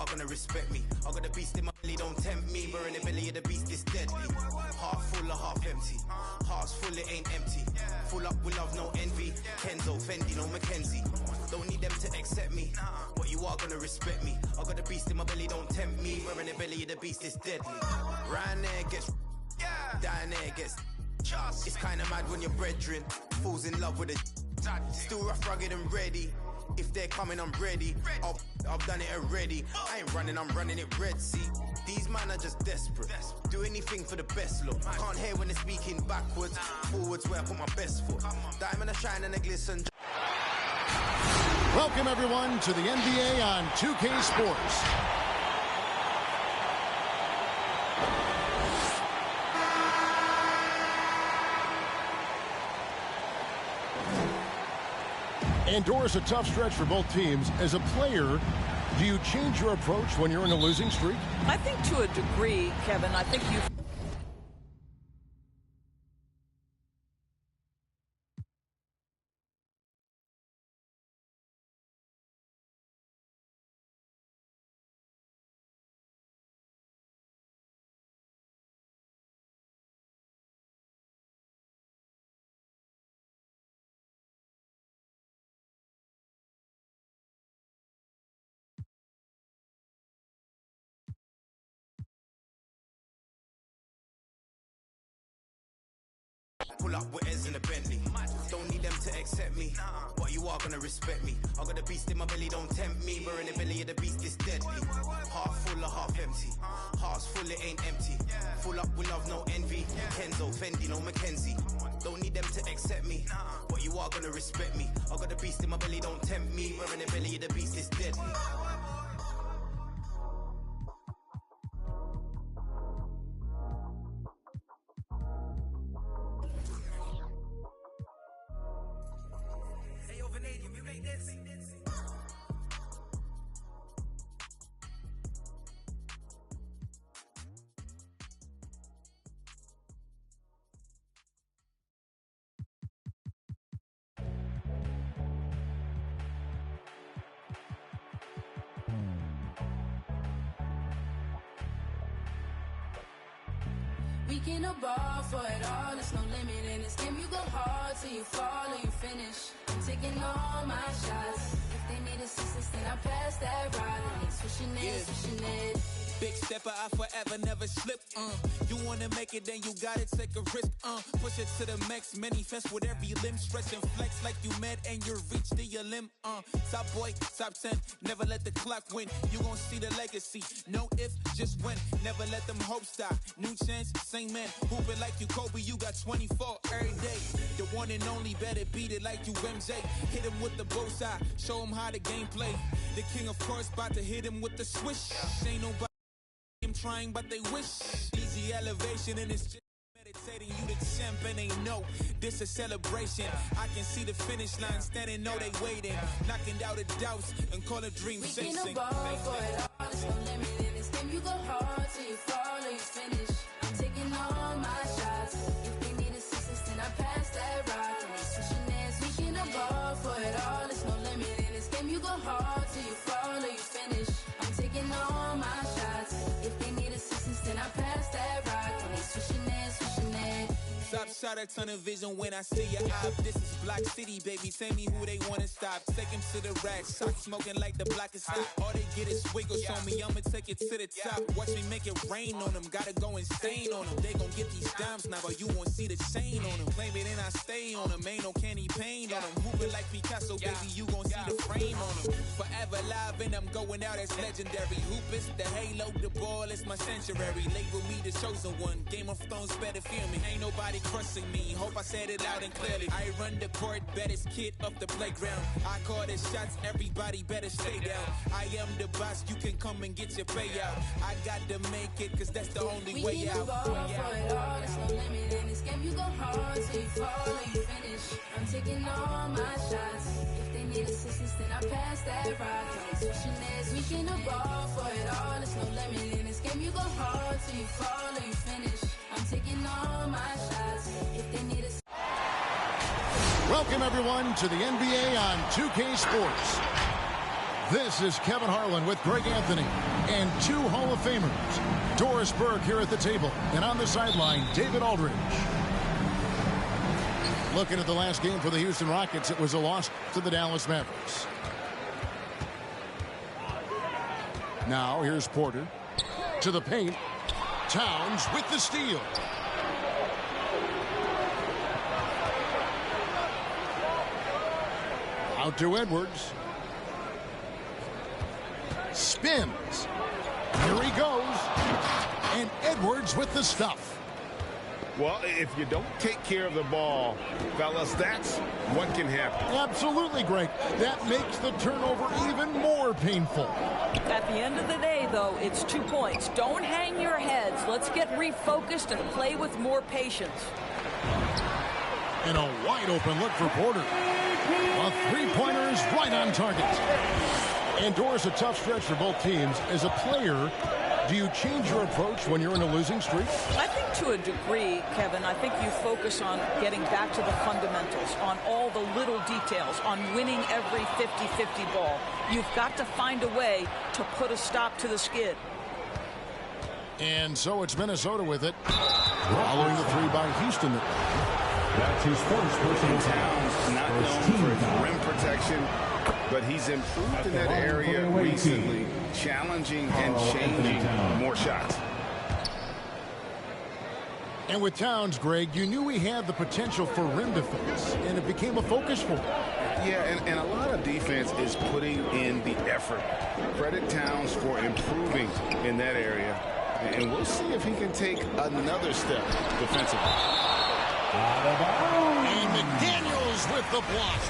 are gonna respect me. I got the beast in my belly, don't tempt me. We're in the belly of the beast, it's deadly. Half full or half empty. Heart's full, it ain't empty. Full up with love, no envy. Kenzo, Fendi, no Mackenzie. Don't need them to accept me, but you are gonna respect me. I got the beast in my belly, don't tempt me. We're in the belly of the beast, it's deadly. Round there gets down there gets. It's kinda mad when your brethren falls in love with a still rough, rugged and ready. If they're coming, I'm ready. I've done it already. I ain't running, I'm running it red. See, these men are just desperate. Do anything for the best look. Can't hear when they're speaking backwards. Forwards where I put my best foot. Diamond a shine and a glisten. Welcome everyone to the NBA on 2K Sports. Endures a tough stretch for both teams. As a player, do you change your approach when you're in a losing streak? I think to a degree, Kevin, I think you... Pull up with Ez in a Bentley. Don't need them to accept me, but you are gonna respect me. I got the beast in my belly, don't tempt me. We're in the belly of the beast, it's deadly. Half full or half empty. Heart's full, it ain't empty. Full up with love, no envy. Kenzo, Fendi, no Mackenzie. Don't need them to accept me, but you are gonna respect me. I got the beast in my belly, don't tempt me. We're in the belly of the beast, it's deadly. We can ball for it all, there's no limit in this game. You go hard till you fall or you finish. I'm taking all my shots. If they need assistance, then I pass that ride. And they switching it, switching it. Big stepper, I forever never slip, You wanna make it, then you gotta take a risk, Push it to the max, manifest with every limb. Stretch and flex like you mad and you reach to your limb, Top boy, top 10, never let the clock win. You gon' see the legacy, no if, just win. Never let them hopes die, new chance, same man. Hooping like you Kobe, you got 24 every day. The one and only, better beat it like you MJ. Hit him with the bullseye, show him how the game play. The king, of course, about to hit him with the swish. Ain't nobody trying, but they wish. Easy elevation and it's just meditating. You the champ and they know this a celebration. I can see the finish line standing, know they waiting. Knocking out the doubts and call a dream chasing. We can ball for it all, there's no limit in this game. You go hard till you fall or you finish. I'm taking all my shots. If they need assistance, then I pass that ride. And they switching ends. We can ball for it all, there's no limit in this game. You go hard till you fall or you finish. I'm taking all my shots. If they need assistance, then I pass that ride. And they switching ends, switching ends. Top shot, a ton of vision when I see your eye. This is Block City, baby. Tell me who they wanna stop. Take him to the rack, sock smoking like the block is hot. All they get is swiggles on me, I'ma take it to the top. Watch me make it rain on them, gotta go insane on them. They gon' get these dimes now, but you won't see the chain on them. Claim it and I stay on them, ain't no candy paint on them. Hooping like Picasso, baby, you gon' see the frame on them. Forever live and I'm going out as legendary. Hoop is the halo, the ball is my sanctuary. Label me the chosen one, Game of Thrones better feel me. Ain't nobody crushing me, hope I said it loud and clearly. I run the court, baddest kid off the playground. I call the shots, everybody better stay down. I am the boss, you can come and get your payout. I got to make it, cause that's the only way out. We can ball for it all, there's no limit in this game. You go hard till you fall or you finish. I'm taking all my shots. If they need assistance, then I pass that ride. And they switching ends. We can ball for it all, there's no limit in this game. You go hard till you fall or you finish. I'm taking all my shots. If they need assistance. Welcome everyone to the NBA on 2K Sports. This is Kevin Harlan with Greg Anthony and two Hall of Famers. Doris Burke here at the table, and on the sideline, David Aldridge. Looking at the last game for the Houston Rockets, it was a loss to the Dallas Mavericks. Now here's Porter to the paint. Towns with the steal. Out to Edwards. Spins. Here he goes. And Edwards with the stuff. Well, if you don't take care of the ball, fellas, that's what can happen. Absolutely, Greg. That makes the turnover even more painful. At the end of the day, though, it's 2 points. Don't hang your heads. Let's get refocused and play with more patience. And a wide open look for Porter. A three-pointer is right on target. And Doris, a tough stretch for both teams. As a player, do you change your approach when you're in a losing streak? I think to a degree, Kevin, I think you focus on getting back to the fundamentals, on all the little details, on winning every 50-50 ball. You've got to find a way to put a stop to the skid. And so it's Minnesota with it. Following the three by Houston. That's his first personal Towns, not known for his rim protection, but he's improved in that area recently, challenging and changing more shots. And with Towns, Greg, you knew he had the potential for rim defense, and it became a focus for him. Yeah, and a lot of defense is putting in the effort. Credit Towns for improving in that area, and we'll see if he can take another step defensively. And McDaniels with the block.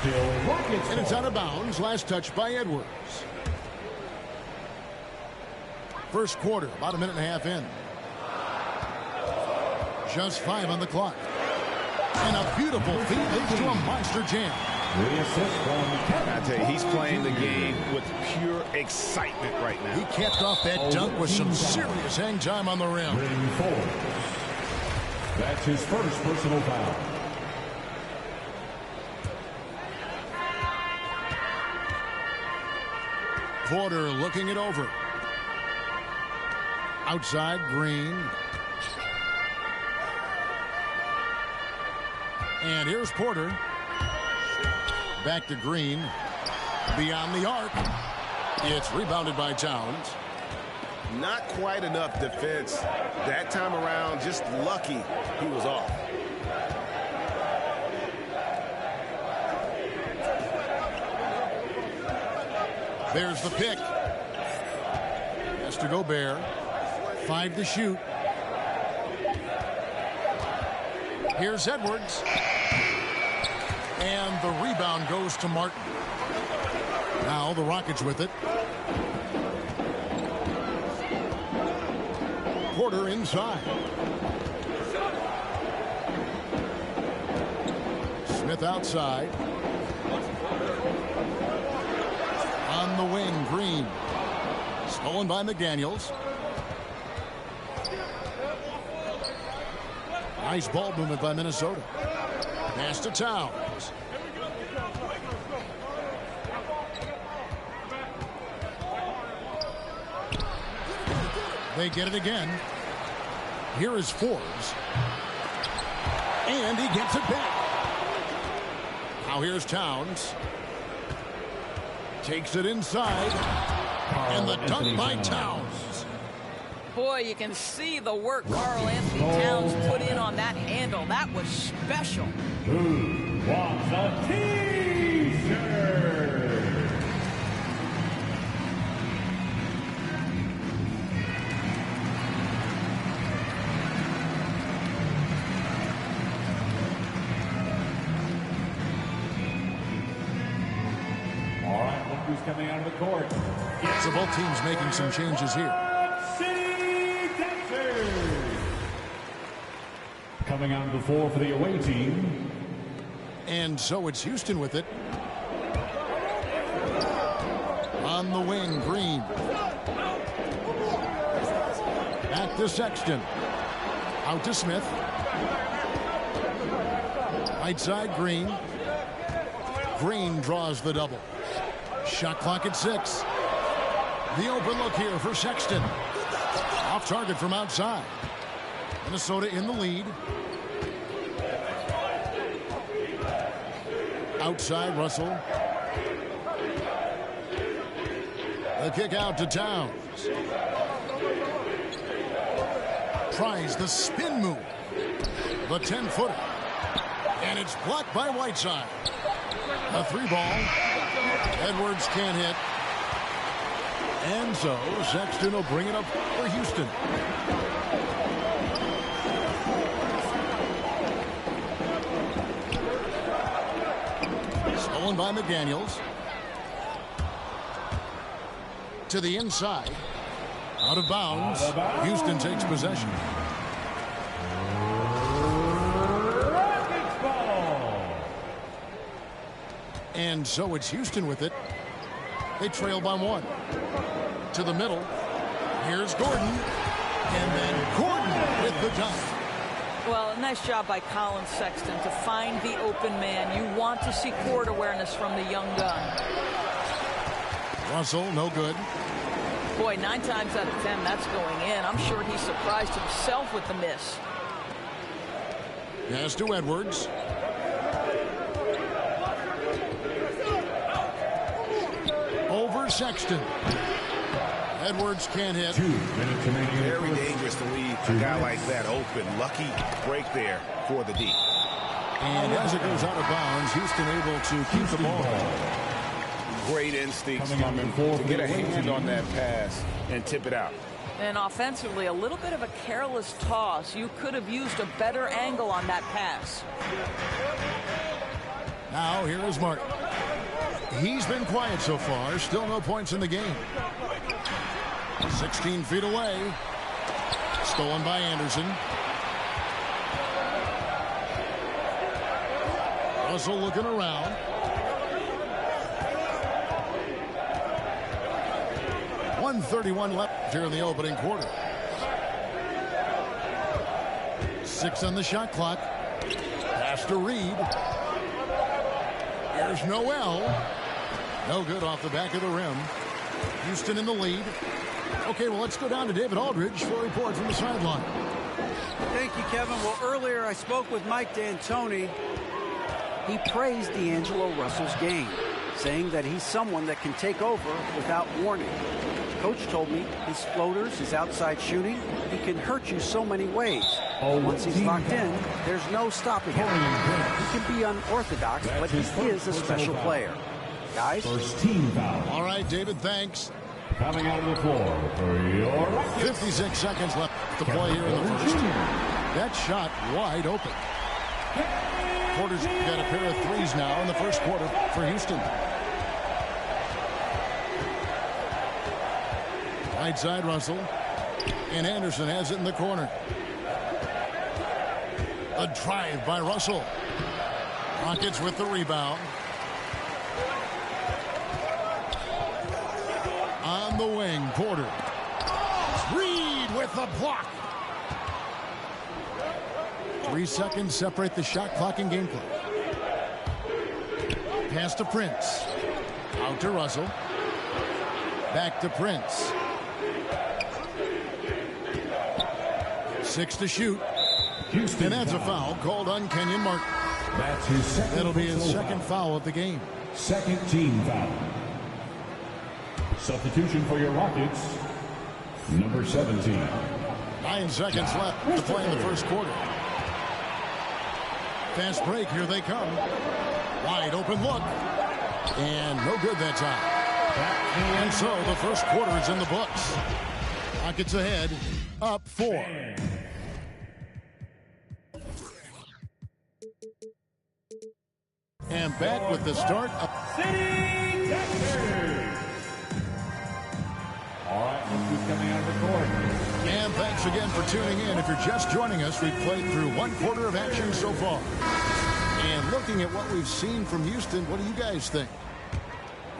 And it's out of bounds. Last touch by Edwards. First quarter, about a minute and a half in. Just 5 on the clock. And a beautiful feed leads to a monster jam. I tell you, he's playing the game with pure excitement right now. He capped off that dunk with some serious hang time on the rim. That's his first personal foul. Porter looking it over. Outside, Green. And here's Porter. Back to Green. Beyond the arc. It's rebounded by Towns. Not quite enough defense that time around. Just lucky he was off. There's the pick. Has to go Bear. 5 to shoot. Here's Edwards. And the rebound goes to Martin. Now the Rockets with it. Porter inside. Smith outside. On the wing, Green. Stolen by McDaniels. Nice ball movement by Minnesota. Pass to Towns. They get it again. Here is Forbes. And he gets it back. Now here's Towns. Takes it inside. And the dunk by Towns. Boy, you can see the work Karl Anthony Towns put in on that handle. That was special. Who wants a T-shirt? All right, look who's coming out of the court. So both teams making some changes here. Coming on the floor for the away team. And so it's Houston with it. On the wing, Green. Back to Sexton. Out to Smith. Right side, Green. Green draws the double. Shot clock at 6. The open look here for Sexton. Off target from outside. Minnesota in the lead. Outside Russell. The kick out to Towns. Tries the spin move. The 10-footer. And it's blocked by Whiteside. A 3-ball. Edwards can't hit. And so Sexton will bring it up for Houston. Stolen by McDaniels. To the inside. Out of bounds. Houston takes possession. And so it's Houston with it. They trail by 1. To the middle. Here's Gordon. And then Gordon with the dunk. Well, a nice job by Colin Sexton to find the open man. You want to see court awareness from the young gun. Russell, no good. Boy, 9 times out of 10, that's going in. I'm sure he surprised himself with the miss. Pass to Edwards. Over Sexton. Edwards can't hit. 2 minutes remaining. Very dangerous to leave a guy like that open. Lucky break there for the D. And as it goes out of bounds, Houston able to keep the ball. Great instincts from him to get a hand on that pass and tip it out. And offensively, a little bit of a careless toss. You could have used a better angle on that pass. Now here is Martin. He's been quiet so far. Still no points in the game. 16 feet away. Stolen by Anderson. Russell looking around. .131 left here in the opening quarter. 6 on the shot clock. Pass to Reed. Here's Noel. No good off the back of the rim. Houston in the lead. Okay, well, let's go down to David Aldridge for a report from the sideline. Thank you, Kevin. Well, earlier I spoke with Mike D'Antoni. He praised D'Angelo Russell's game, saying that he's someone that can take over without warning. Coach told me his floaters, his outside shooting, he can hurt you so many ways. Once he's locked in, there's no stopping him. He can be unorthodox, but he is a special player. Guys? First team foul. All right, David, thanks. Coming out of the floor for your Rockets. 56 seconds left to play here in the first. That shot wide open. Porter's got a pair of threes now in the first quarter for Houston. Right side Russell. And Anderson has it in the corner. A drive by Russell. Rockets with the rebound. On the wing, Porter. Reed with the block. 3 seconds separate the shot clock and game clock. Pass to Prince. Out to Russell. Back to Prince. 6 to shoot. Houston And that's a foul called on Kenyon Martin. That's his second. That'll be his second foul. foul of the game. Second team foul. Substitution for your Rockets, number 17. 9 seconds left to play in the first quarter. Fast break, here they come. Wide open look. And no good that time. And so the first quarter is in the books. Rockets ahead, up 4. And back with the start of City Texas. All right, look who's coming out of the court. And thanks again for tuning in. If you're just joining us, we've played through 1 quarter of action so far. And looking at what we've seen from Houston, what do you guys think?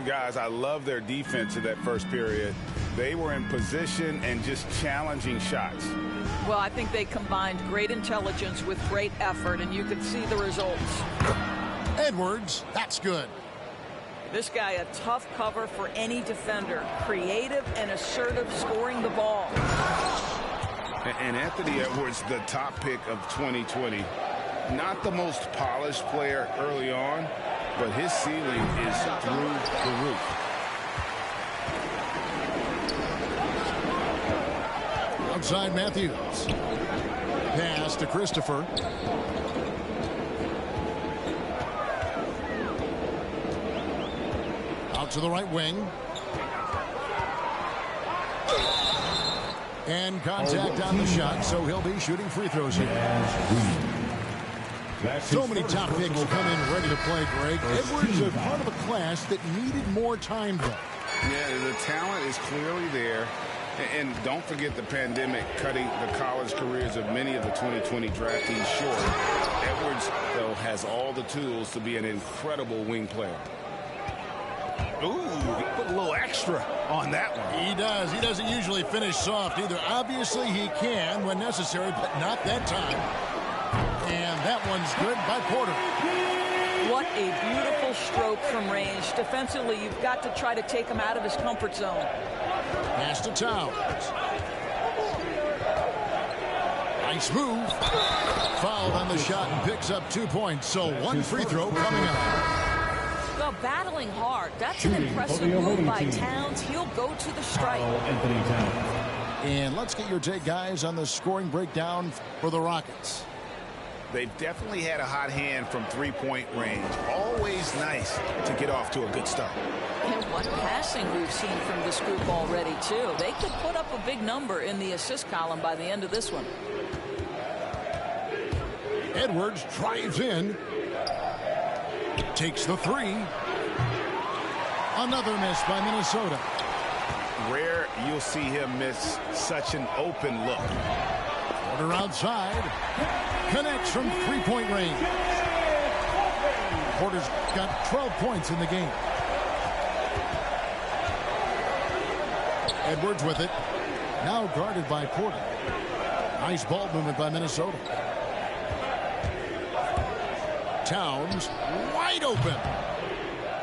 Guys, I love their defense in that first period. They were in position and just challenging shots. Well, I think they combined great intelligence with great effort, and you could see the results. Edwards, that's good. This guy, a tough cover for any defender. Creative and assertive scoring the ball. And Anthony Edwards, the top pick of 2020. Not the most polished player early on, but his ceiling is through the roof. Outside Matthews. Pass to Christopher. Out to the right wing. And contact on the shot, so he'll be shooting free throws here. So many top picks come in ready to play, Greg. Edwards is part of a class that needed more time, though. Yeah, the talent is clearly there. And don't forget the pandemic cutting the college careers of many of the 2020 draftees short. Edwards, though, has all the tools to be an incredible wing player. Ooh, he put a little extra on that one. He does. He doesn't usually finish soft either. Obviously, he can when necessary, but not that time. And that one's good by Porter. What a beautiful stroke from range. Defensively, you've got to try to take him out of his comfort zone. Pass to Towns. Nice move. Fouled on the shot and picks up 2 points. So one free throw coming up. Well, battling hard. That's an impressive move by Towns. He'll go to the strike. And let's get your take, guys, on the scoring breakdown for the Rockets. They've definitely had a hot hand from three-point range. Always nice to get off to a good start. And what passing we've seen from this group already, too. They could put up a big number in the assist column by the end of this one. Edwards drives in. Takes the three. Another miss by Minnesota. Rare you'll see him miss such an open look. Porter outside. Connects from three-point range. Porter's got 12 points in the game. Edwards with it. Now guarded by Porter. Nice ball movement by Minnesota. Towns wide open.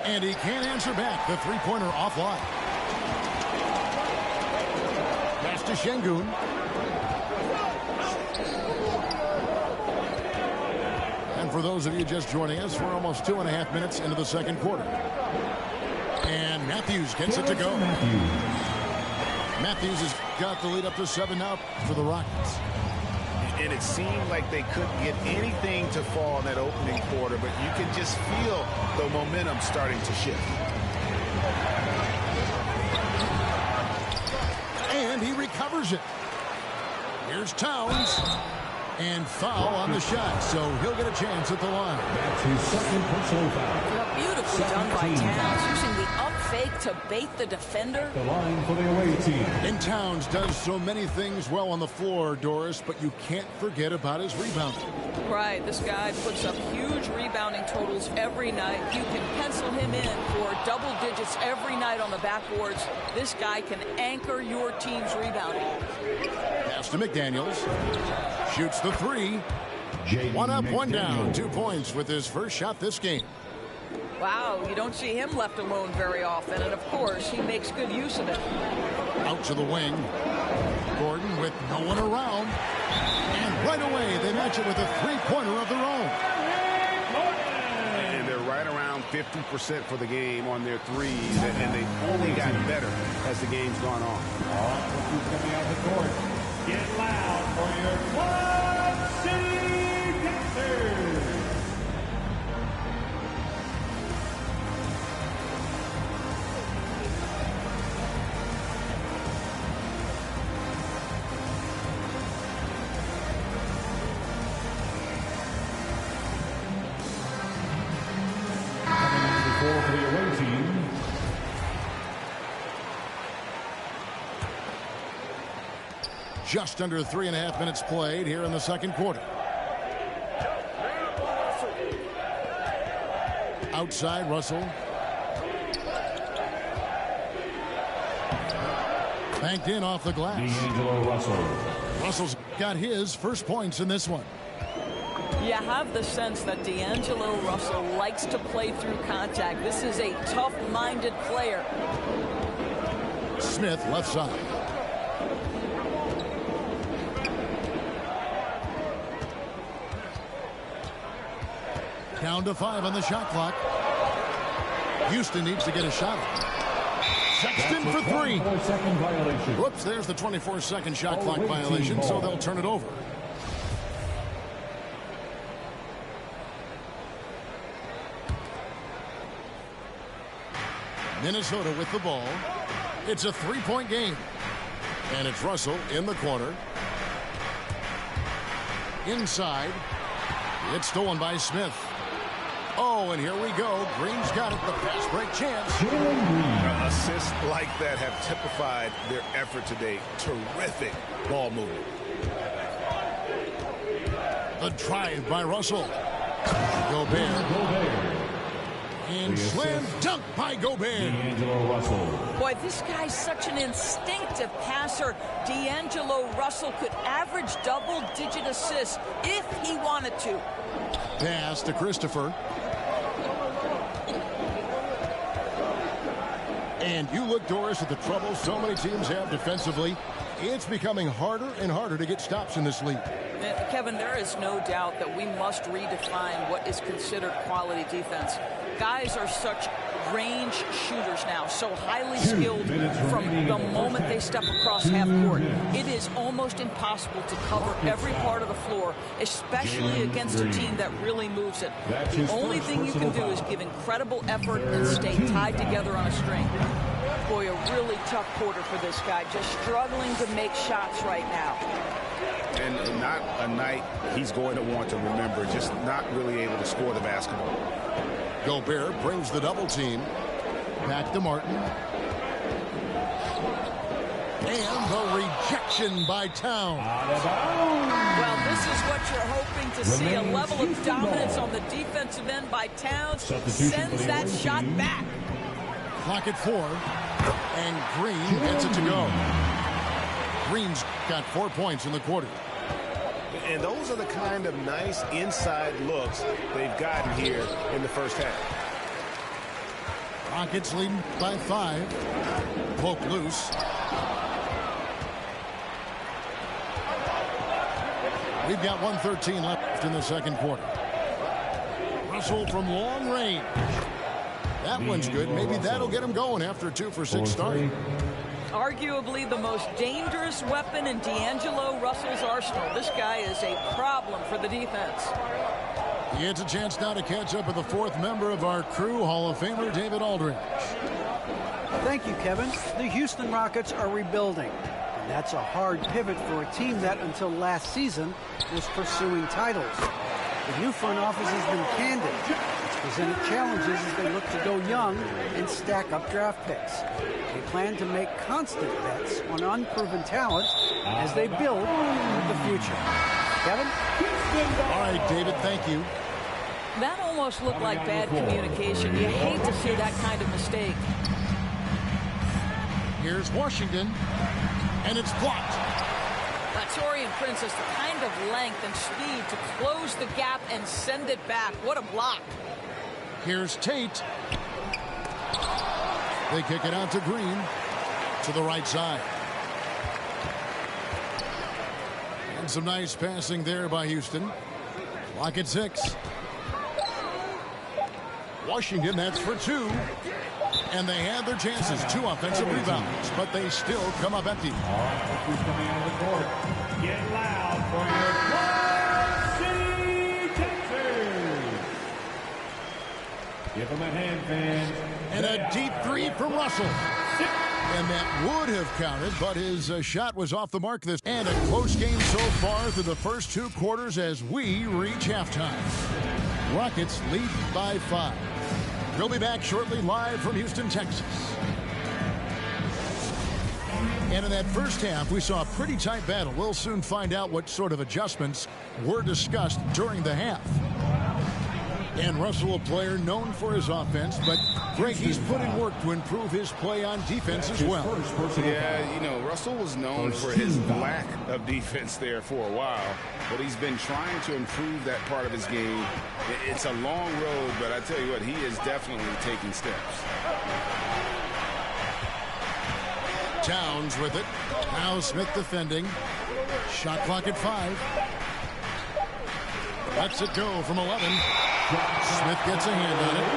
And he can't answer back. The three-pointer offline. Pass to Şengün. And for those of you just joining us, we're almost 2.5 minutes into the second quarter. And Matthews gets it to go. Matthews has got the lead up to 7 now for the Rockets. And it seemed like they couldn't get anything to fall in that opening quarter, but you can just feel the momentum starting to shift. And he recovers it. Here's Towns. And foul on the shot, so he'll get a chance at the line. That's his second personal foul. Beautifully done by Towns, using the up fake to bait the defender. The line for the away team. And Towns does so many things well on the floor, Doris, but you can't forget about his rebounding. Right, this guy puts up huge rebounding totals every night. You can pencil him in for double digits every night on the backboards. This guy can anchor your team's rebounding. Pass to McDaniels. Shoots the three. One up, one down. 2 points with his first shot this game. Wow, you don't see him left alone very often, and of course, he makes good use of it. Out to the wing. Gordon with no one around. And right away, they match it with a three-pointer of their own. And they're right around 50% for the game on their threes, and they've only gotten better as the game's gone on. Coming out the court. Get loud for your Quad City Panthers. For the away team. Just under 3.5 minutes played here in the second quarter. Outside, Russell. Banked in off the glass. D'Angelo Russell. Russell's got his first points in this one. You have the sense that D'Angelo Russell likes to play through contact. This is a tough-minded player. Smith left side. Down to 5 on the shot clock. Houston needs to get a shot. Sexton for 3. Whoops, there's the 24-second shot clock violation, so they'll turn it over. Minnesota with the ball. It's a 3-point game. And it's Russell in the corner. Inside. It's stolen by Smith. Oh, and here we go. Green's got it. The pass break chance. Assists like that have typified their effort today. Terrific ball movement. The drive by Russell. Gobert. And slam dunk by Gobert. D'Angelo Russell. Boy, this guy's such an instinctive passer. D'Angelo Russell could average double-digit assists if he wanted to. Pass to Christopher. And you look, Doris, at the trouble so many teams have defensively. It's becoming harder and harder to get stops in this league. Kevin, there is no doubt that we must redefine what is considered quality defense. Guys are such range shooters now, so highly skilled from the moment they step across half court. It is almost impossible to cover every part of the floor, especially against a team that really moves it. The only thing you can do is give incredible effort and stay tied together on a string. Boy, a really tough quarter for this guy, just struggling to make shots right now. And not a night he's going to want to remember, just not really able to score the basketball. Gobert brings the double team. Back to Martin. And the rejection by Town. Well, this is what you're hoping to see, a level of dominance on the defensive end by Towns. Sends that shot back. Clock at 4. And Green gets it to go. Green's got 4 points in the quarter. And those are the kind of nice inside looks they've gotten here in the first half. Rockets leading by 5. Poke loose. We've got 1:13 left in the second quarter. Russell from long range. That one's good. Maybe that'll get him going after a 2-for-6 start. Arguably the most dangerous weapon in D'Angelo Russell's arsenal. This guy is a problem for the defense. He gets a chance now to catch up with the 4th member of our crew, Hall of Famer David Aldridge. Thank you, Kevin. The Houston Rockets are rebuilding. And that's a hard pivot for a team that until last season was pursuing titles. The new front office has been candid. It's presented challenges as they look to go young and stack up draft picks. They plan to make constant bets on unproven talent as they build the future. Kevin? All right, David, thank you. That almost looked like bad communication. You hate to see that kind of mistake. Here's Washington, and it's blocked. Taurean Prince has the kind of length and speed to close the gap and send it back. What a block. Here's Tate. They kick it out to Green to the right side. And some nice passing there by Houston. Clock at 6. Washington, that's for 2. And they had their chances. 2 offensive rebounds, but they still come up empty. Who's coming out of the court? Get loud for your Quad City Texans. Give them a hand, fans. And a deep 3 from Russell. And that would have counted, but his shot was off the mark this. And a close game so far through the first 2 quarters as we reach halftime. Rockets lead by 5. We'll be back shortly live from Houston, Texas. And in that first half, we saw a pretty tight battle. We'll soon find out what sort of adjustments were discussed during the half. And Russell, a player known for his offense, but Greg, he's put in work to improve his play on defense as well. Yeah, you know, Russell was known for his lack of defense there for a while, but he's been trying to improve that part of his game. It's a long road, but I tell you what, he is definitely taking steps. Towns with it. Now Smith defending. Shot clock at 5. Lets it go from 11. Smith gets a hand on it.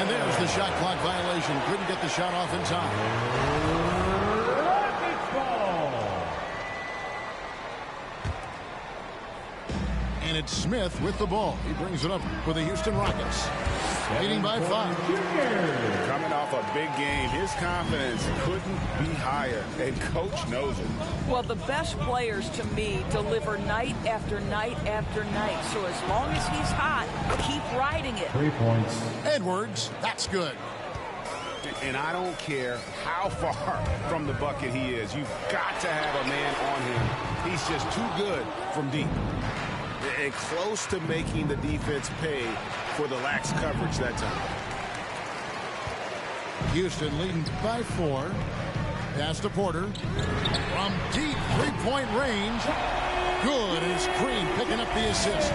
And there's the shot clock violation. Couldn't get the shot off in time. Rockets ball. And it's Smith with the ball. He brings it up for the Houston Rockets. Leading by 5. Coming off a big game, his confidence couldn't be higher, and coach knows it. Well, the best players to me deliver night after night after night. So as long as he's hot, keep riding it. 3 points. Edwards, that's good. And I don't care how far from the bucket he is. You've got to have a man on him. He's just too good from deep. And close to making the defense pay for the lax coverage that time. Houston leading by 4. Pass to Porter. From deep three-point range. Good as Green picking up the assist.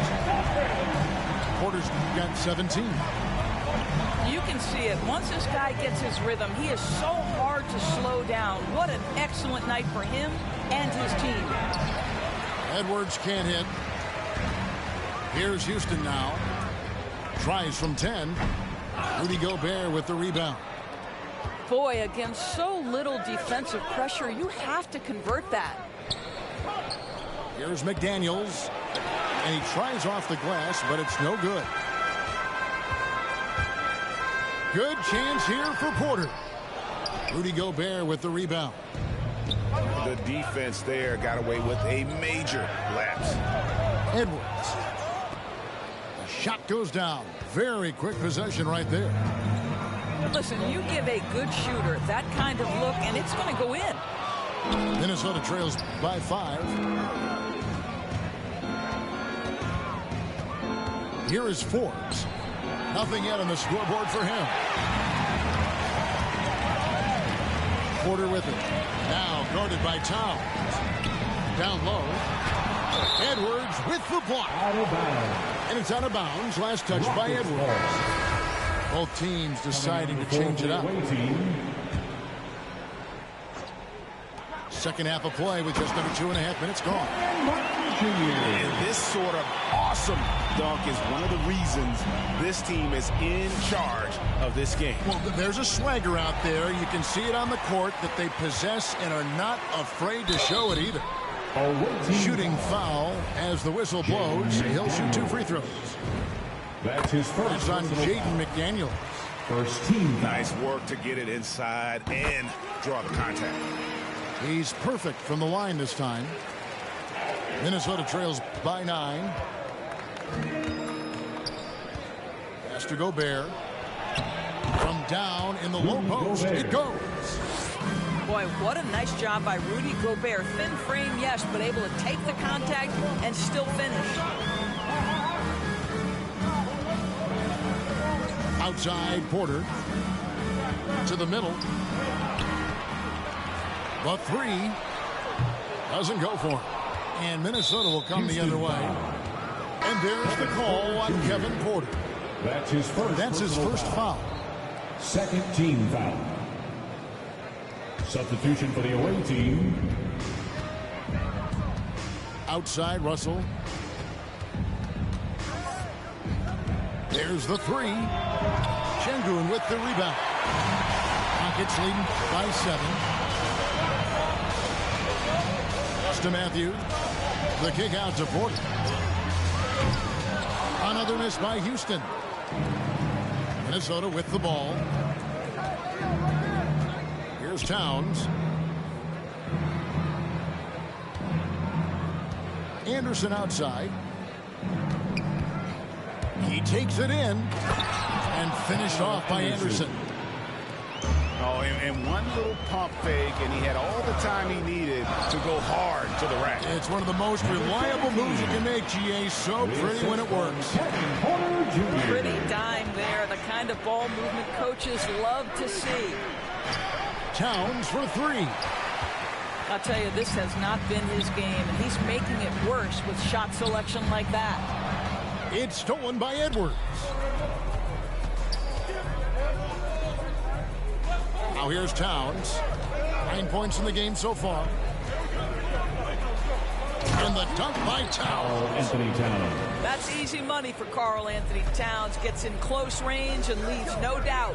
Porter's got 17. You can see it. Once this guy gets his rhythm, he is so hard to slow down. What an excellent night for him and his team. Edwards can't hit. Here's Houston now. Tries from 10. Rudy Gobert with the rebound. Boy, against so little defensive pressure, you have to convert that. Here's McDaniels. And he tries off the glass, but it's no good. Good chance here for Porter. Rudy Gobert with the rebound. The defense there got away with a major lapse. Edwards. The shot goes down. Very quick possession right there. Listen, you give a good shooter that kind of look, and it's going to go in. Minnesota trails by 5. Here is Forbes. Nothing yet on the scoreboard for him. Porter with it. Now guarded by Towns. Down low. Edwards with the block. And it's out of bounds. Last touch by Edwards. Both teams deciding to change it up. Second half of play with just under 2.5 minutes gone. And this sort of awesome dunk is one of the reasons this team is in charge of this game. Well, there's a swagger out there. You can see it on the court that they possess and are not afraid to show it either. Shooting foul as the whistle blows. He'll shoot 2 free throws. That's his first. It's on Jaden McDaniels. First team. Nice work to get it inside and draw the contact. He's perfect from the line this time. Minnesota trails by 9. Pass to Gobert. From down in the low post, it goes. Boy, what a nice job by Rudy Gobert. Thin frame, yes, but able to take the contact and still finish. Outside Porter. To the middle. The 3 doesn't go for it. And Minnesota will come the other way. And there's the call on Kevin Porter. That's his first foul. Second team foul. Substitution for the away team. Outside Russell. There's the 3. Şengün with the rebound. Rockets leading by 7. To Matthews. The kick out to Porter. Another miss by Houston. Minnesota with the ball. Here's Towns. Anderson outside. He takes it in and finished off by Anderson. Oh, and one little pump fake, and he had all the time he needed to go hard to the rack. It's one of the most reliable moves you can make, GA. So pretty when it works. Pretty dime there, the kind of ball movement coaches love to see. Towns for three. I'll tell you, this has not been his game, and he's making it worse with shot selection like that. It's stolen by Edwards. Now here's Towns. 9 points in the game so far. And the dunk by Towns. That's easy money for Karl Anthony Towns. Gets in close range and leaves no doubt.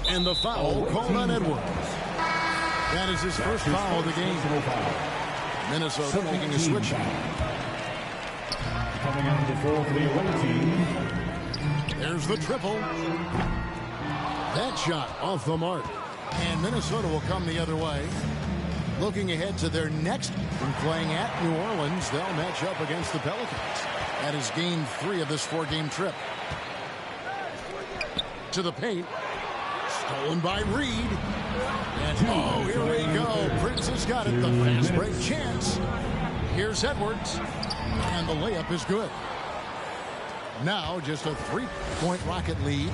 And the foul called on Edwards. That is his first foul of the game. Minnesota making a switch. Coming on the floor for the away team. There's the triple. That shot off the mark. And Minnesota will come the other way. Looking ahead to their next one, playing at New Orleans, they'll match up against the Pelicans. That is game 3 of this 4-game trip. To the paint. Stolen by Reed. And oh, here we go. Prince has got it. The fast break chance. Here's Edwards. And the layup is good. Now just a 3-point Rocket lead.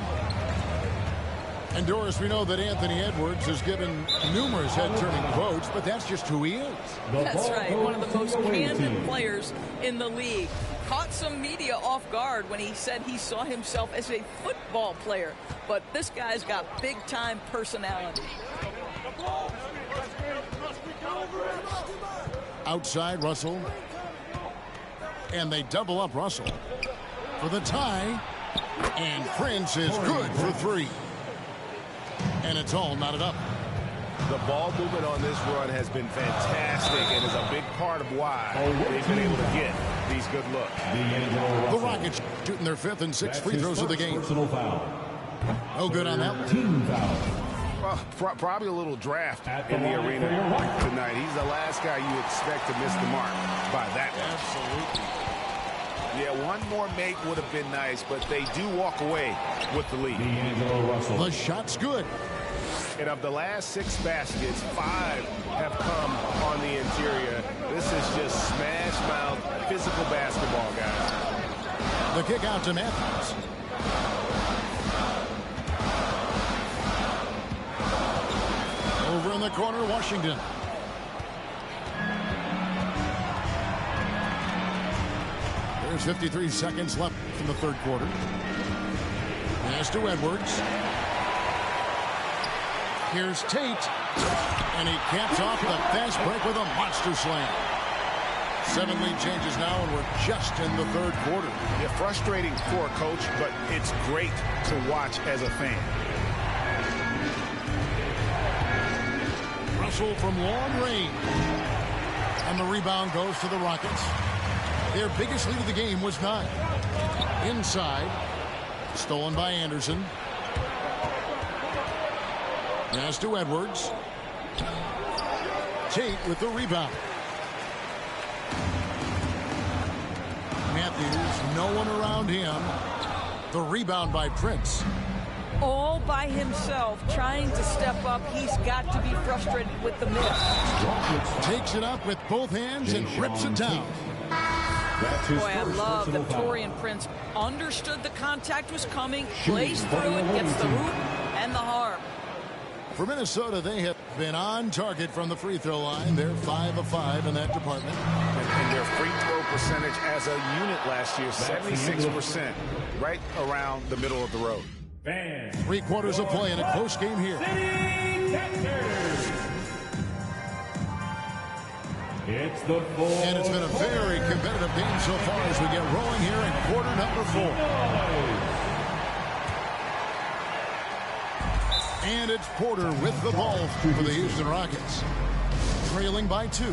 And Doris, we know that Anthony Edwards has given numerous head-turning quotes, but that's just who he is. That's right. One of the most candid players in the league. Caught some media off guard when he said he saw himself as a football player. But this guy's got big-time personality. Outside, Russell. And they double up Russell for the tie. And Prince is good for 3. And it's all knotted up. The ball movement on this run has been fantastic and is a big part of why they've been able to get these good looks. The Rockets shooting their 5th and 6th free throws of the game. No good on that one. Team foul. Well, probably a little draft in the arena tonight. He's the last guy you expect to miss the mark by that much. Absolutely. Yeah, one more make would have been nice, but they do walk away with the lead. The shot's good. And of the last 6 baskets, 5 have come on the interior. This is just smash-mouth physical basketball, guys. The kick out to Matthews. Over in the corner, Washington. There's 53 seconds left in the 3rd quarter. Pass to Edwards. Here's Tate. And he caps off the fast break with a monster slam. 7 lead changes now, and we're just in the 3rd quarter. Yeah, frustrating for a coach, but it's great to watch as a fan. Russell from long range. And the rebound goes to the Rockets. Their biggest lead of the game was 9. Inside. Stolen by Anderson. Pass to Edwards. Tate with the rebound. Matthews, no one around him. The rebound by Prince. All by himself, trying to step up. He's got to be frustrated with the miss. Takes it up with both hands and rips it down. Boy, I love that Taurean Prince understood the contact was coming, plays through it, gets the hoop and the harm. For Minnesota, they have been on target from the free throw line. They're 5 of 5 in that department. And their free throw percentage as a unit last year, 76%, right around the middle of the road. 3 quarters of play in a close game here. It's the And it's been a very competitive game so far as we get rolling here in quarter number 4. And it's Porter with the ball for the Houston Rockets. Trailing by 2.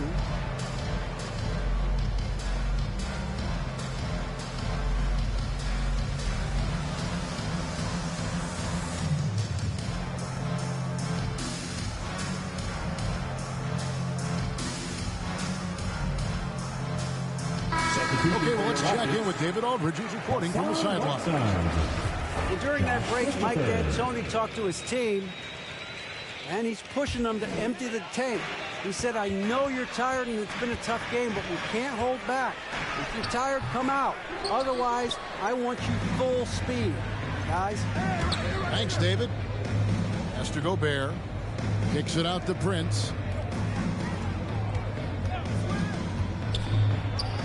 Okay, well, let's check in with David Aldridge, who's reporting from the sideline. And during that break, Mike D'Antoni talked to his team, and he's pushing them to empty the tank. He said, I know you're tired and it's been a tough game, but we can't hold back. If you're tired, come out. Otherwise, I want you full speed, guys. Thanks, David. Esther Gobert kicks it out to Prince.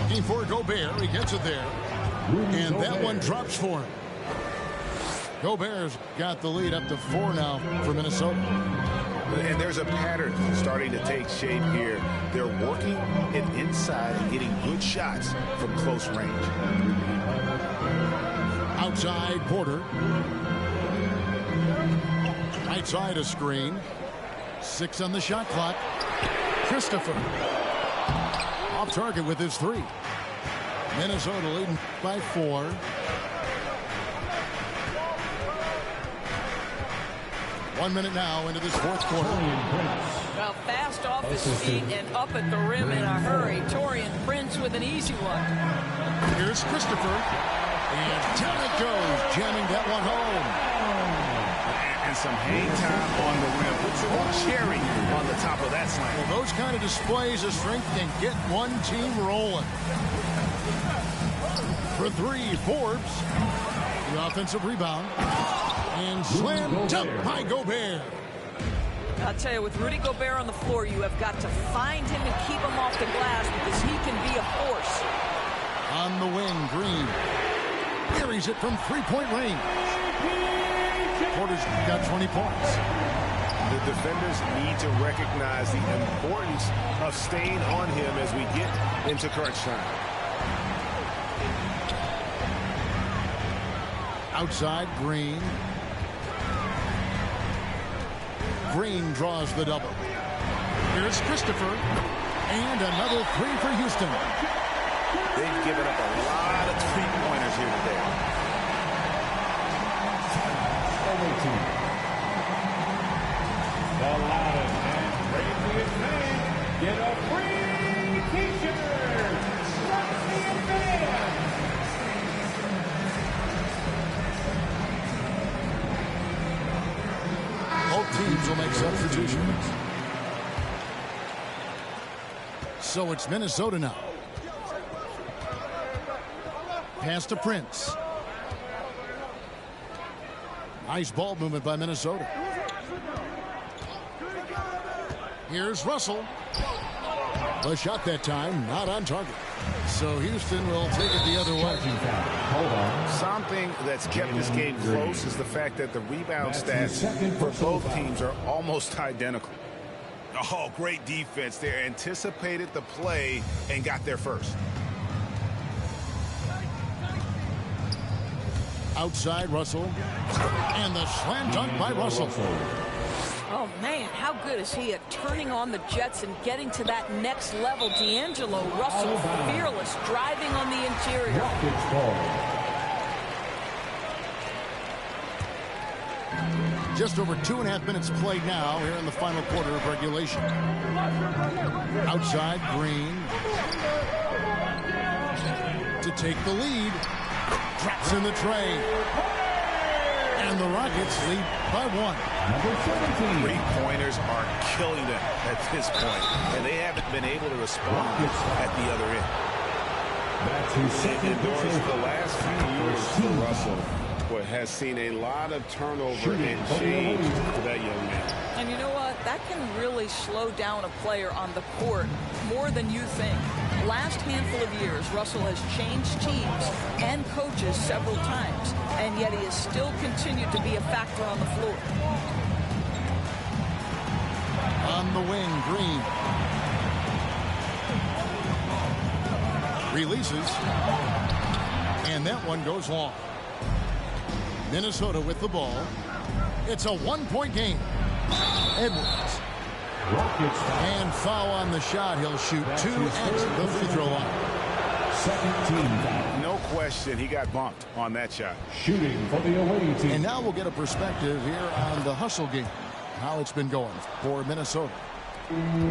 Looking for Gobert. He gets it there. And that one drops for him. Gobert's got the lead up to 4 now for Minnesota. And there's a pattern starting to take shape here. They're working it inside and getting good shots from close range. Outside, Porter. Right side, a screen. 6 on the shot clock. Christopher. Off target with his 3. Minnesota leading by 4. One minute now into this fourth quarter. Well, fast off his feet and up at the rim in a hurry. Taurean Prince with an easy one. Here's Christopher. And down it goes, jamming that one home. And some hang time on the rim. Puts a little cherry on the top of that slam. Well, those kind of displays of strength can get one team rolling. For 3, Forbes. The offensive rebound. And slammed up by Gobert. I'll tell you, with Rudy Gobert on the floor, you have got to find him and keep him off the glass because he can be a force. On the wing, Green buries it from 3-point range. Porter's got 20 points. The defenders need to recognize the importance of staying on him as we get into crunch time. Outside, Green. Green draws the double. Here's Christopher. And another 3 for Houston. They've given up a lot of 3-pointers here today. The loudest and craziest man get a free t-shirt from the advance. Both teams will make substitutions. So it's Minnesota now. Pass to Prince. Nice ball movement by Minnesota. Here's Russell. The shot that time, not on target. So Houston will take it the other way. Something that's kept this game close is the fact that the rebound stats for both teams are almost identical. Oh, great defense. They anticipated the play and got there first. Outside, Russell. And the slam dunk by Russell. Oh, man, how good is he at turning on the Jets and getting to that next level? D'Angelo Russell, fearless, driving on the interior. Just over 2.5 minutes played now here in the final quarter of regulation. Outside, Green. To take the lead. Traps in the tray. And the Rockets lead by 1. Three-pointers are killing them at this point, and they haven't been able to respond at the other end. And Doris, the last few years for Russell has seen a lot of turnover and change for that young man. And you know what? That can really slow down a player on the court more than you think. Last handful of years, Russell has changed teams and coaches several times, and yet he has still continued to be a factor on the floor. On the wing, Green. Releases. And that one goes long. Minnesota with the ball. It's a 1-point game. Edwards. And foul on the shot. He'll shoot 2 at the free throw line. Second team foul. No question, he got bumped on that shot. Shooting for the away team. And now we'll get a perspective here on the hustle game. How it's been going for Minnesota.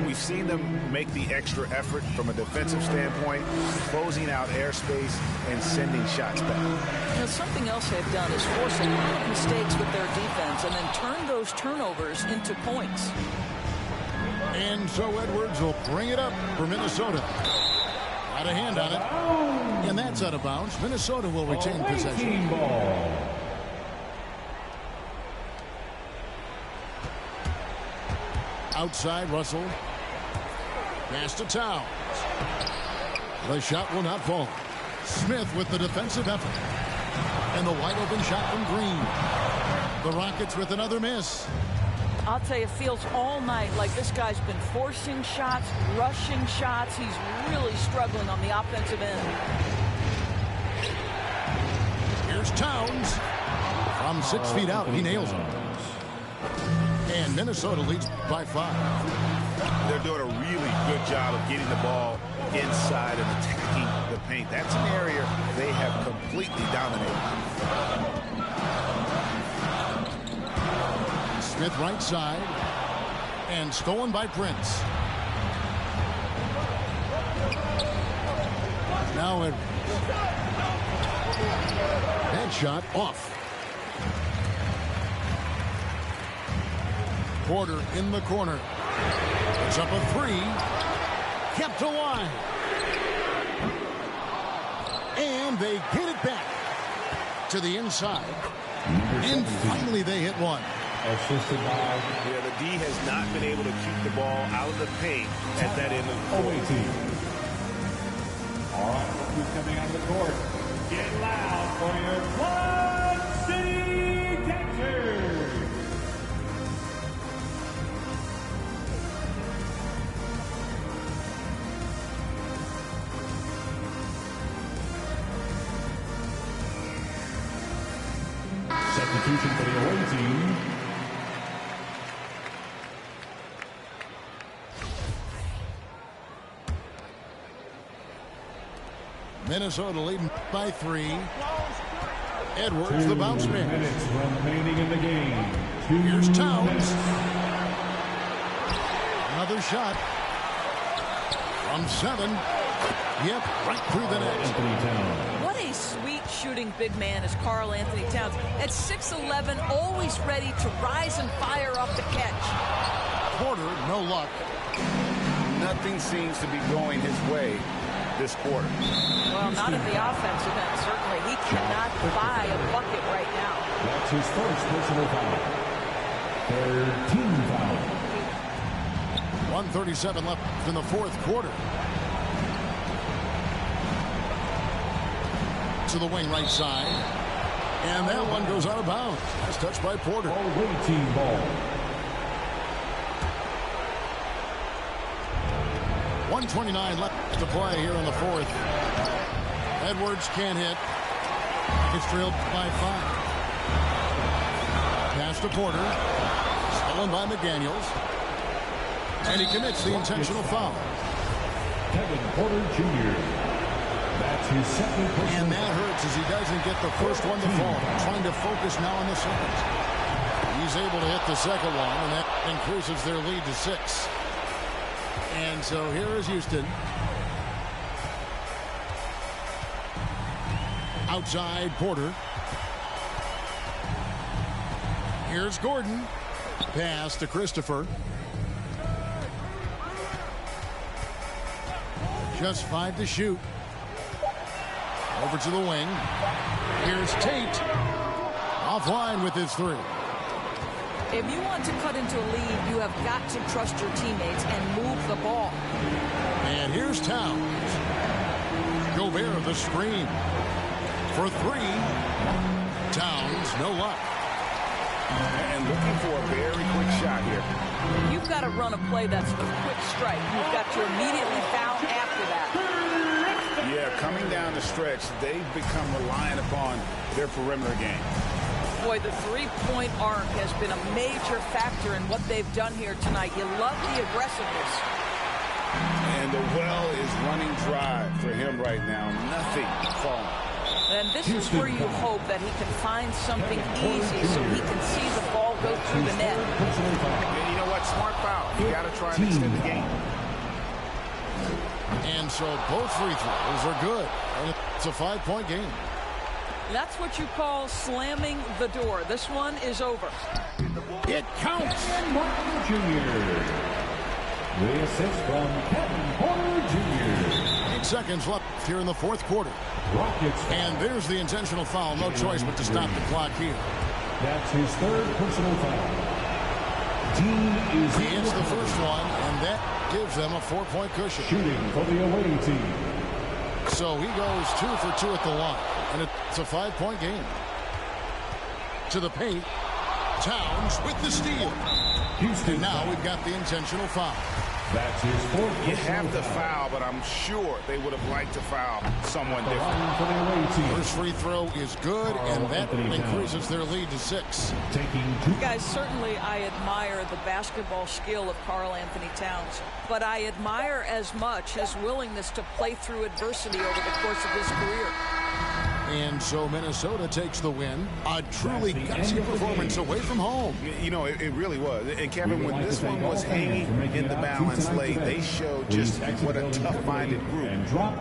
We've seen them make the extra effort from a defensive standpoint, closing out airspace and sending shots back. You know, something else they've done is force a lot of mistakes with their defense and then turn those turnovers into points. And so Edwards will bring it up for Minnesota. Got a hand on it. And that's out of bounds. Minnesota will retain possession. Ball. Outside, Russell. Pass to Towns. The shot will not fall. Smith with the defensive effort. And the wide open shot from Green. The Rockets with another miss. I'll tell you, it feels all night like this guy's been forcing shots, rushing shots. He's really struggling on the offensive end. Here's Towns. From 6 feet out, he nails it. And Minnesota leads by 5. They're doing a really good job of getting the ball inside and attacking the paint. That's an area they have completely dominated. Smith right side. And stolen by Prince. Now Edwards. Head shot off. Porter in the corner. It's up a 3. Kept alive. And they get it back to the inside. And finally they hit one. Assisted by the D has not been able to keep the ball out of the paint at that end of the court. All right, who's coming on the court? Get loud for your Quad City Captors. Substitution for the away team. Minnesota leading by 3. Edwards, the bounce man. 2 minutes remaining in the game. Here's Towns. Another shot. From 7. Yep, right through the net. What a sweet shooting big man is Karl Anthony Towns. At 6'11", always ready to rise and fire off the catch. Porter, no luck. Nothing seems to be going his way this quarter. Well, not in the offensive end, certainly. He cannot buy a bucket right now. That's his first personal foul. Third team foul. 1:37 left in the fourth quarter. To the wing right side. And that one goes out of bounds. That's touched by Porter. Away team ball. 1:29 left to play here in the fourth. Edwards can't hit. It's trailed by 5. Pass to Porter. Stolen by McDaniels. And he commits the intentional foul. Kevin Porter Jr. That's his second personal. And that hurts as he doesn't get the first one to fall. Trying to focus now on the second. He's able to hit the second one, and that increases their lead to 6. And so here is Houston. Outside Porter. Here's Gordon. Pass to Christopher. Just 5 to shoot. Over to the wing. Here's Tate. Offline with his 3. If you want to cut into a lead, you have got to trust your teammates and move the ball. And here's Towns. Gobert the screen. For 3. Towns, no luck. And looking for a very quick shot here. You've got to run a play that's a quick strike. You've got to immediately foul after that. Yeah, coming down the stretch, they've become reliant upon their perimeter game. Boy, the three-point arc has been a major factor in what they've done here tonight. You love the aggressiveness. And the well is running dry for him right now. Nothing falling. And this is where you hope that he can find something easy so he can see the ball go through the net. And you know what? Smart foul. You got to try and extend the game. And so both free throws are good. And it's a 5-point game. That's what you call slamming the door. This one is over. It counts. Martin Jr. The assist from Kevin Porter Jr. 8 seconds left here in the fourth quarter. Rockets. And there's the intentional foul. No choice but to stop the clock here. That's his third personal foul. Team is He hits the first one, and that gives them a 4-point cushion. shooting for the away team. So he goes 2 for 2 at the line, and it's a 5-point game. To the paint, Towns with the steal. Houston. And now we've got the intentional foul. That's his fourth. You have to foul, but I'm sure they would have liked to foul someone The different. line for the away team. First free throw is good, and that increases their lead to 6. Taking 2. Guys, certainly I admire the basketball skill of Karl Anthony Towns, but I admire as much his willingness to play through adversity over the course of his career. And so Minnesota takes the win. A truly gutsy performance away from home. You know, it really was. And Kevin, when this one was hanging in the balance late, they showed just what a tough-minded group. And drop.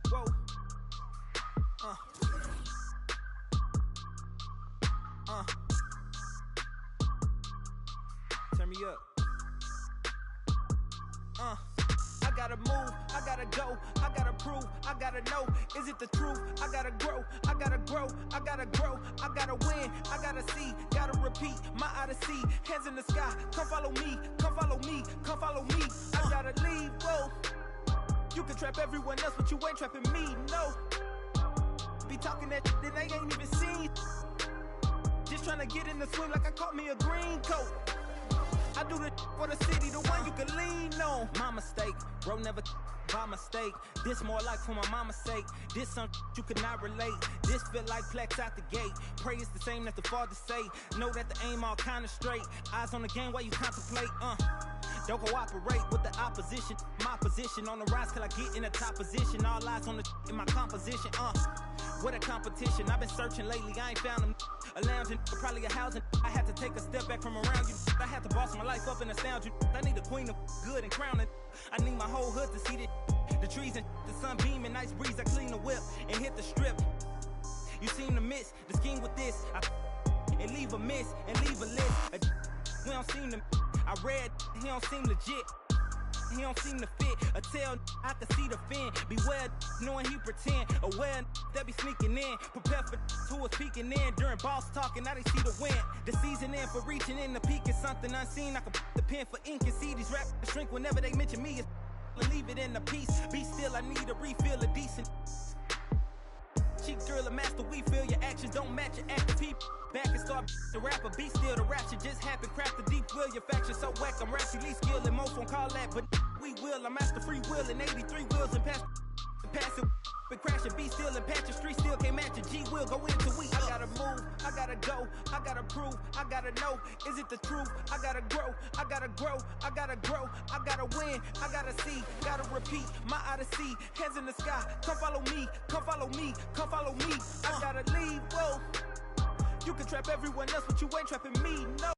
Whoa. Turn me up. I gotta move, I gotta go, I gotta prove, I gotta know, is it the truth? I gotta grow, I gotta grow, I gotta grow, I gotta win, I gotta see, gotta repeat, my odyssey, hands in the sky, come follow me, come follow me, come follow me, I gotta leave, whoa. You can trap everyone else, but you ain't trapping me, no. Be talking that that they ain't even seen. Just trying to get in the swim like I caught me a green coat. I do the for the city, the one you can lean on. My mistake, bro, never by mistake. This more like for my mama's sake. This some you could not relate. This feel like flex out the gate. Pray it's the same as the father say. Know that the aim all kinda straight. Eyes on the game while you contemplate, Don't cooperate with the opposition. My position on the rise till I get in the top position. All eyes on the in my composition, What a competition. I've been searching lately, I ain't found them. A lounging, probably a housing. I had to take a step back from around you. I had to boss my life up and astound you. I need a queen of good and crown it. I need my whole hood to see this. The trees and the sun beaming, nice breeze. I clean the whip and hit the strip. You seem to miss the scheme with this. And leave a miss and leave a list. We don't seem to. I read, he don't seem legit. He don't seem to fit. A tell I can see the fin. Beware knowing he pretend. Aware that be sneaking in. Prepare for who was peeking in. During boss talking, now they see the win. The season in for reaching in the peak is something unseen. I can put the pen for ink and see these rap shrink whenever they mention me. Leave it in the piece. Be still, I need a refill of decent. Cheek girl, a master, we feel your actions don't match your active people. Back and start the rapper, be still the rap shit just happen. Craft the deep will, your faction so whack. I'm rationally skilled and most won't call that, but we will. I'm master free will and 83 wheels and pass it. Been crashing, be still and patch your street still can't match your G will go into we. I gotta move, I gotta go, I gotta prove, I gotta know, is it the truth? I gotta grow, I gotta grow, I gotta grow, I gotta win, I gotta see, gotta repeat, my odyssey, hands in the sky, come follow me, come follow me, come follow me, I gotta leave, whoa. You can trap everyone else, but you ain't trapping me, no.